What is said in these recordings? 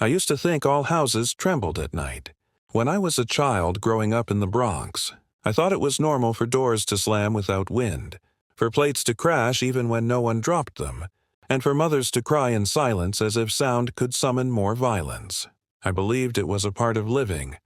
I used to think all houses trembled at night. When I was a child growing up in the Bronx, I thought it was normal for doors to slam without wind, for plates to crash even when no one dropped them, and for mothers to cry in silence as if sound could summon more violence. I believed it was a part of living,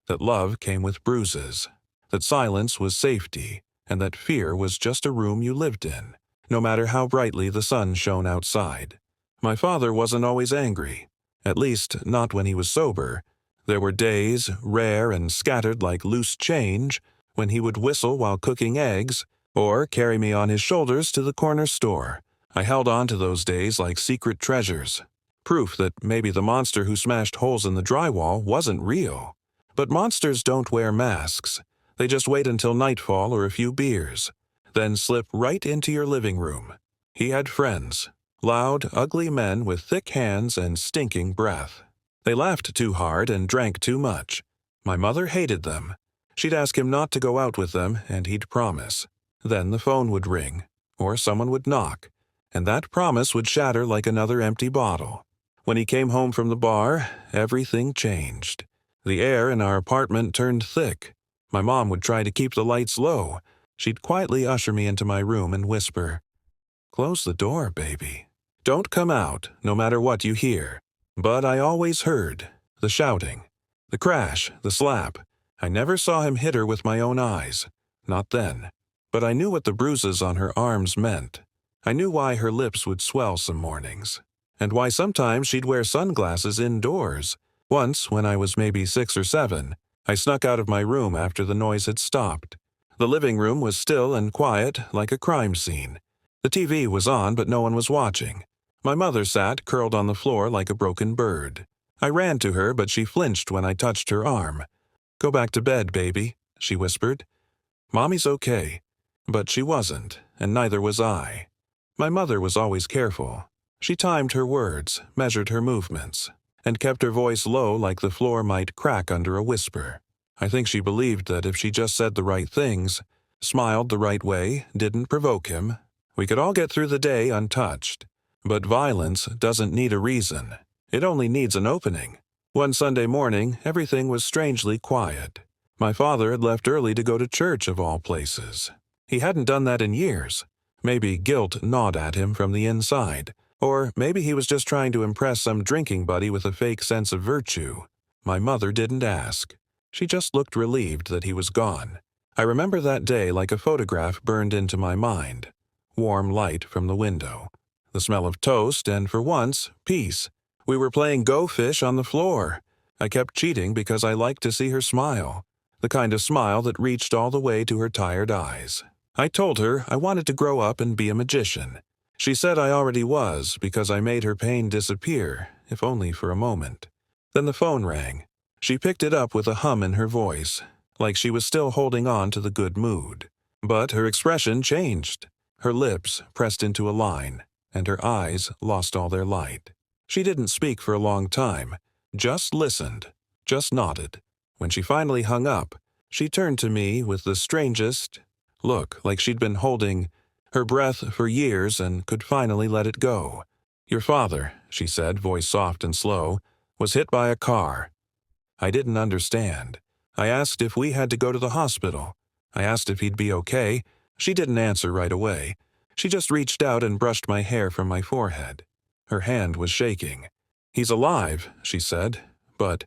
that love came with bruises, that silence was safety, and that fear was just a room you lived in, no matter how brightly the sun shone outside. My father wasn't always angry, at least not when he was sober. There were days, rare and scattered like loose change, when he would whistle while cooking eggs, or carry me on his shoulders to the corner store. I held on to those days like secret treasures, proof that maybe the monster who smashed holes in the drywall wasn't real. But monsters don't wear masks. They just wait until nightfall or a few beers, then slip right into your living room. He had friends, loud, ugly men with thick hands and stinking breath. They laughed too hard and drank too much. My mother hated them. She'd ask him not to go out with them, and he'd promise. Then the phone would ring, or someone would knock, and that promise would shatter like another empty bottle. When he came home from the bar, everything changed. The air in our apartment turned thick. My mom would try to keep the lights low. She'd quietly usher me into my room and whisper, "Close the door, baby. Don't come out, no matter what you hear." But I always heard the shouting, the crash, the slap. I never saw him hit her with my own eyes. Not then. But I knew what the bruises on her arms meant. I knew why her lips would swell some mornings, and why sometimes she'd wear sunglasses indoors. Once, when I was maybe 6 or 7, I snuck out of my room after the noise had stopped. The living room was still and quiet, like a crime scene. The TV was on, but no one was watching. My mother sat curled on the floor like a broken bird. I ran to her, but she flinched when I touched her arm. "Go back to bed, baby," she whispered. "Mommy's okay." But she wasn't, and neither was I. My mother was always careful. She timed her words, measured her movements, and kept her voice low like the floor might crack under a whisper. I think she believed that if she just said the right things, smiled the right way, didn't provoke him, we could all get through the day untouched. But violence doesn't need a reason. It only needs an opening. One Sunday morning, everything was strangely quiet. My father had left early to go to church, of all places. He hadn't done that in years. Maybe guilt gnawed at him from the inside. Or maybe he was just trying to impress some drinking buddy with a fake sense of virtue. My mother didn't ask. She just looked relieved that he was gone. I remember that day like a photograph burned into my mind. Warm light from the window. The smell of toast and, for once, peace. We were playing Go Fish on the floor. I kept cheating because I liked to see her smile. The kind of smile that reached all the way to her tired eyes. I told her I wanted to grow up and be a magician. She said I already was because I made her pain disappear, if only for a moment. Then the phone rang. She picked it up with a hum in her voice, like she was still holding on to the good mood. But her expression changed. Her lips pressed into a line, and her eyes lost all their light. She didn't speak for a long time, just listened, just nodded. When she finally hung up, she turned to me with the strangest look, like she'd been holding her breath for years and could finally let it go. "Your father," she said, voice soft and slow, "was hit by a car." I didn't understand. I asked if we had to go to the hospital. I asked if he'd be okay. She didn't answer right away. She just reached out and brushed my hair from my forehead. Her hand was shaking. "He's alive," she said, "but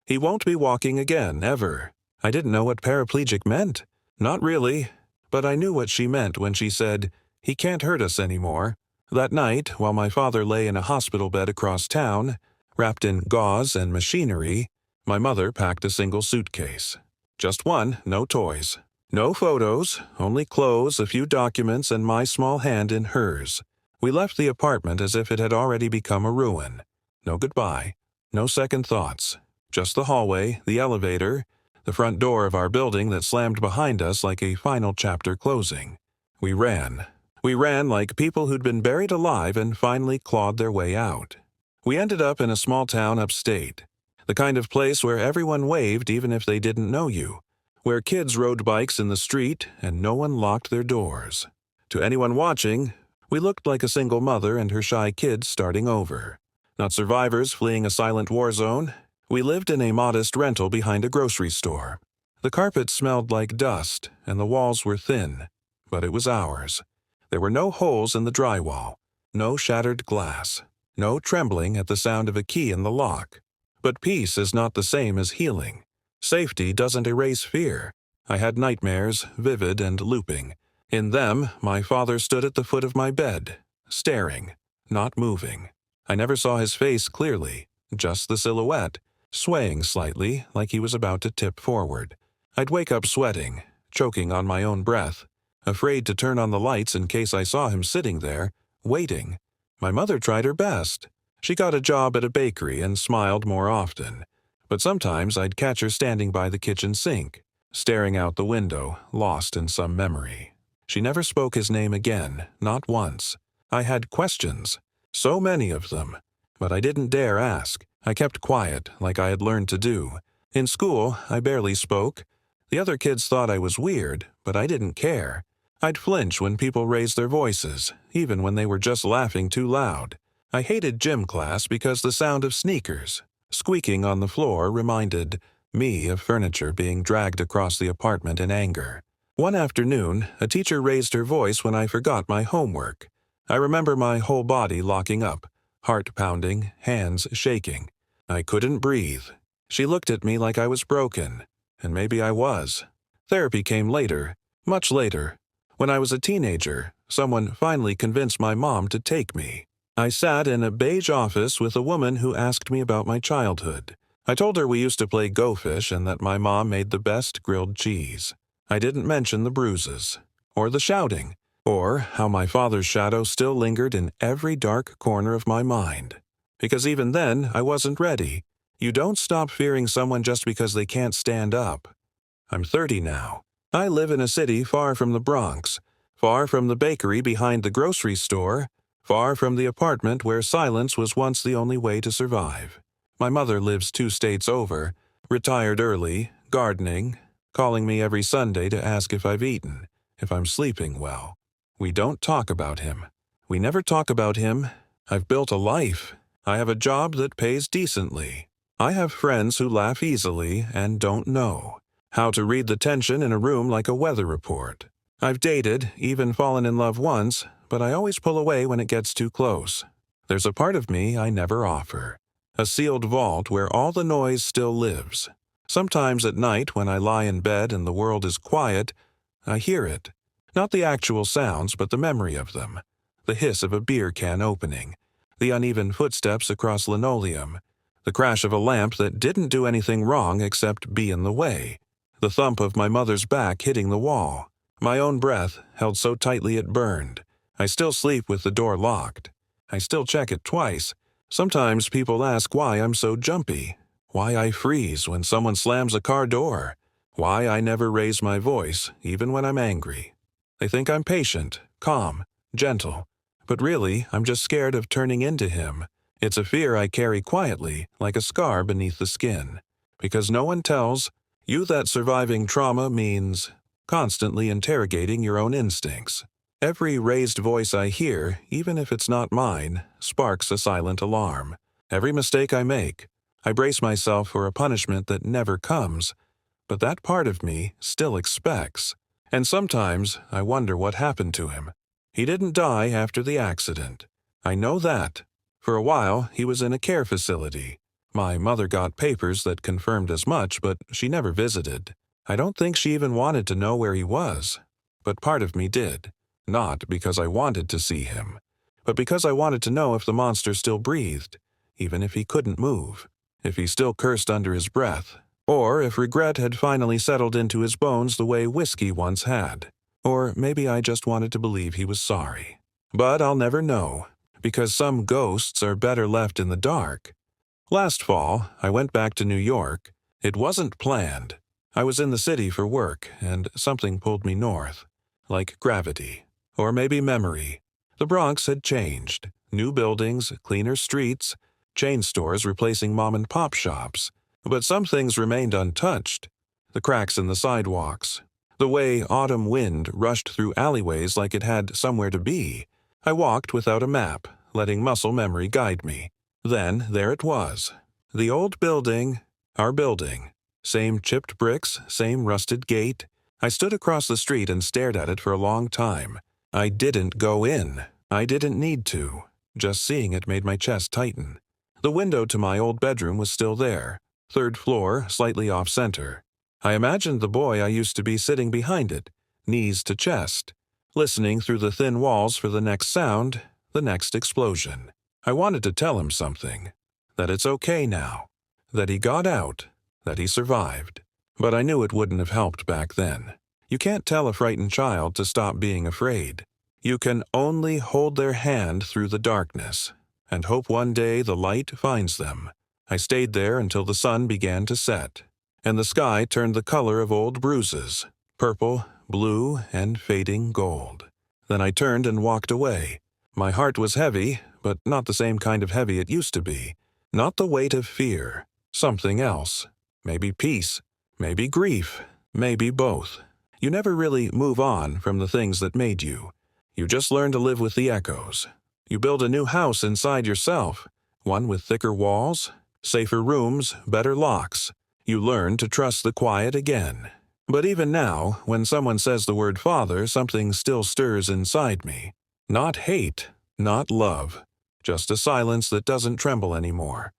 he won't be walking again, ever." I didn't know what paraplegic meant. Not really. But I knew what she meant when she said, "He can't hurt us anymore." That night, while my father lay in a hospital bed across town, wrapped in gauze and machinery, my mother packed a single suitcase. Just one, no toys. No photos, only clothes, a few documents, and my small hand in hers. We left the apartment as if it had already become a ruin. No goodbye, no second thoughts. Just the hallway, the elevator, the front door of our building that slammed behind us like a final chapter closing. We ran. We ran like people who'd been buried alive and finally clawed their way out. We ended up in a small town upstate. The kind of place where everyone waved even if they didn't know you. Where kids rode bikes in the street and no one locked their doors. To anyone watching, we looked like a single mother and her shy kids starting over. Not survivors fleeing a silent war zone. We lived in a modest rental behind a grocery store. The carpet smelled like dust, and the walls were thin, but it was ours. There were no holes in the drywall, no shattered glass, no trembling at the sound of a key in the lock. But peace is not the same as healing. Safety doesn't erase fear. I had nightmares, vivid and looping. In them, my father stood at the foot of my bed, staring, not moving. I never saw his face clearly, just the silhouette, swaying slightly like he was about to tip forward. I'd wake up sweating, choking on my own breath, afraid to turn on the lights in case I saw him sitting there, waiting. My mother tried her best. She got a job at a bakery and smiled more often. But sometimes I'd catch her standing by the kitchen sink, staring out the window, lost in some memory. She never spoke his name again, not once. I had questions, so many of them, but I didn't dare ask. I kept quiet, like I had learned to do. In school, I barely spoke. The other kids thought I was weird, but I didn't care. I'd flinch when people raised their voices, even when they were just laughing too loud. I hated gym class because the sound of sneakers squeaking on the floor reminded me of furniture being dragged across the apartment in anger. One afternoon, a teacher raised her voice when I forgot my homework. I remember my whole body locking up, heart pounding, hands shaking. I couldn't breathe. She looked at me like I was broken, and maybe I was. Therapy came later, much later. When I was a teenager, someone finally convinced my mom to take me. I sat in a beige office with a woman who asked me about my childhood. I told her we used to play Go Fish and that my mom made the best grilled cheese. I didn't mention the bruises, or the shouting, or how my father's shadow still lingered in every dark corner of my mind. Because even then, I wasn't ready. You don't stop fearing someone just because they can't stand up. I'm 30 now. I live in a city far from the Bronx, far from the bakery behind the grocery store, far from the apartment where silence was once the only way to survive. My mother lives 2 states over, retired early, gardening, calling me every Sunday to ask if I've eaten, if I'm sleeping well. We don't talk about him. We never talk about him. I've built a life. I have a job that pays decently. I have friends who laugh easily and don't know how to read the tension in a room like a weather report. I've dated, even fallen in love once, but I always pull away when it gets too close. There's a part of me I never offer. A sealed vault where all the noise still lives. Sometimes at night when I lie in bed and the world is quiet, I hear it. Not the actual sounds, but the memory of them. The hiss of a beer can opening. The uneven footsteps across linoleum. The crash of a lamp that didn't do anything wrong except be in the way. The thump of my mother's back hitting the wall. My own breath, held so tightly it burned. I still sleep with the door locked. I still check it twice. Sometimes people ask why I'm so jumpy. Why I freeze when someone slams a car door. Why I never raise my voice, even when I'm angry. They think I'm patient, calm, gentle. But really, I'm just scared of turning into him. It's a fear I carry quietly, like a scar beneath the skin. Because no one tells you that surviving trauma means constantly interrogating your own instincts. Every raised voice I hear, even if it's not mine, sparks a silent alarm. Every mistake I make, I brace myself for a punishment that never comes, but that part of me still expects. And sometimes I wonder what happened to him. He didn't die after the accident. I know that. For a while, he was in a care facility. My mother got papers that confirmed as much, but she never visited. I don't think she even wanted to know where he was. But part of me did. Not because I wanted to see him, but because I wanted to know if the monster still breathed, even if he couldn't move, if he still cursed under his breath, or if regret had finally settled into his bones the way whiskey once had. Or maybe I just wanted to believe he was sorry. But I'll never know, because some ghosts are better left in the dark. Last fall, I went back to New York. It wasn't planned. I was in the city for work, and something pulled me north, like gravity. Or maybe memory. The Bronx had changed. New buildings, cleaner streets, chain stores replacing mom-and-pop shops. But some things remained untouched. The cracks in the sidewalks. The way autumn wind rushed through alleyways like it had somewhere to be. I walked without a map, letting muscle memory guide me. Then there it was. The old building, our building. Same chipped bricks, same rusted gate. I stood across the street and stared at it for a long time. I didn't go in. I didn't need to. Just seeing it made my chest tighten. The window to my old bedroom was still there. 3rd floor, slightly off-center. I imagined the boy I used to be sitting behind it, knees to chest, listening through the thin walls for the next sound, the next explosion. I wanted to tell him something. That it's okay now. That he got out. That he survived. But I knew it wouldn't have helped back then. You can't tell a frightened child to stop being afraid. You can only hold their hand through the darkness and hope one day the light finds them. I stayed there until the sun began to set, and the sky turned the color of old bruises, purple, blue, and fading gold. Then I turned and walked away. My heart was heavy, but not the same kind of heavy it used to be. Not the weight of fear. Something else. Maybe peace. Maybe grief. Maybe both. You never really move on from the things that made you. You just learn to live with the echoes. You build a new house inside yourself, one with thicker walls, safer rooms, better locks. You learn to trust the quiet again. But even now, when someone says the word father, something still stirs inside me. Not hate, not love, just a silence that doesn't tremble anymore.